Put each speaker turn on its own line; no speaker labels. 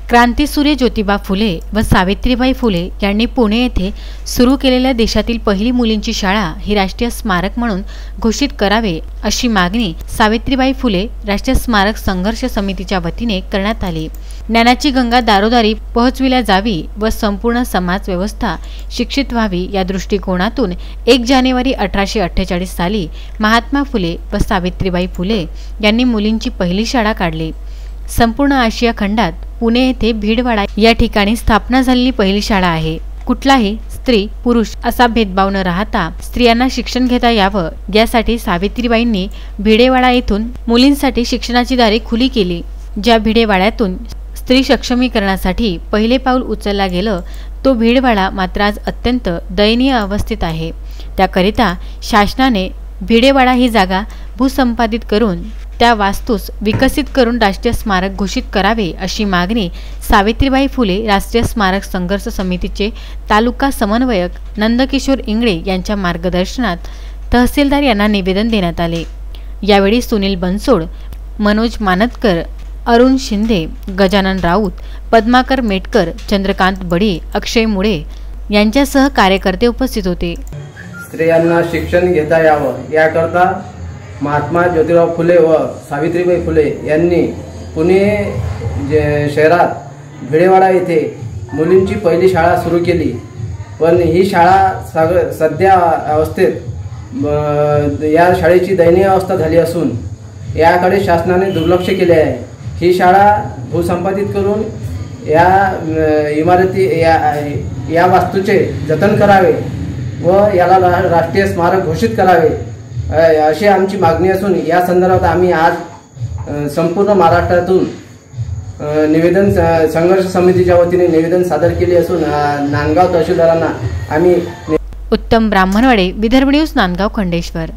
क्रांतीसूर्य ज्योतिबा फुले व सावित्रीबाई फुले यांनी पुणे येथे सुरू केलेल्या देशातील पहिली मुलींची शाळा ही राष्ट्रीय स्मारक म्हणून घोषित करावे अशी मागणी सावित्रीबाई फुले राष्ट्रीय स्मारक संघर्ष समितीच्या वतीने करण्यात आली। ज्ञानाची गंगा दारोदारी पोहोचविल्या जावी व संपूर्ण समाज व्यवस्था शिक्षित व्हावी या दृष्टिकोनातून 1 जानेवारी 1848 साली महात्मा फुले व सावित्रीबाई फुले यांनी मुलींची पहिली शाळा काढली। संपूर्ण आशिया खंडात पुणे येथे भीडवाडा या ठिकाणी स्थापना झालेली पहिली शाळा आहे। कुठलाही स्त्री पुरुष असा भेदभाव न राहता स्त्रियांना शिक्षण घेता यावं यासाठी सावित्रीबाईंनी भिडेवाडा येथून मुलींसाठी शिक्षणाची दारे खुली केली। ज्या भिडेवाड्यातून स्त्री सक्षमीकरणासाठी पहिले पाऊल उचलला गेलं तो भिडेवाडा मात्र आज अत्यंत दयनीय अवस्थेत आहे। त्याकरिता शासनाने भिडेवाडा ही जागा भूसंपादित करून त्या वास्तूस विकसित करून राष्ट्रीय स्मारक घोषित करावे अशी मागणी सावित्रीबाई फुले राष्ट्रीय स्मारक संघर्ष समितीचे तालुका समन्वयक नंदकिशोर इंगळे यांच्या मार्गदर्शनात तहसीलदार यांना निवेदन देण्यात आले। यावेळी सुनील बनसोड, मनोज मानतकर, अरुण शिंदे, गजानन राऊत, पद्माकर मेटकर, चंद्रकांत बडी, अक्षय मुळे यांच्यासह कार्यकर्ते उपस्थित होते।
स्त्रियांना शिक्षण घेता यावं याकरता महात्मा ज्योतिराव फुले व सावित्रीबाई फुले यांनी पुणे शहरात भिडेवाडा येथे मुलींची पहिली शाळा सुरू केली। पण ही शाळा सध्या अवस्थेत या शाळेची दयनीय अवस्था झाली असून याकडे शासनाने दुर्लक्ष केले आहे। ही शाळा भूसंपादित करून या इमारती या वास्तूचे जतन करावे व याला राष्ट्रीय स्मारक घोषित करावे अशी आमची मागणी असून या संदर्भात आम्ही आज संपूर्ण महाराष्ट्रातून निवेदन संघर्ष समितीच्या वतीने निवेदन सादर केले असून नांदगाव तहसीलदारांना आम्ही
उत्तम ब्राह्मणवाडे, विदर्भ न्यूज, नांदगाव, खंडेश्वर।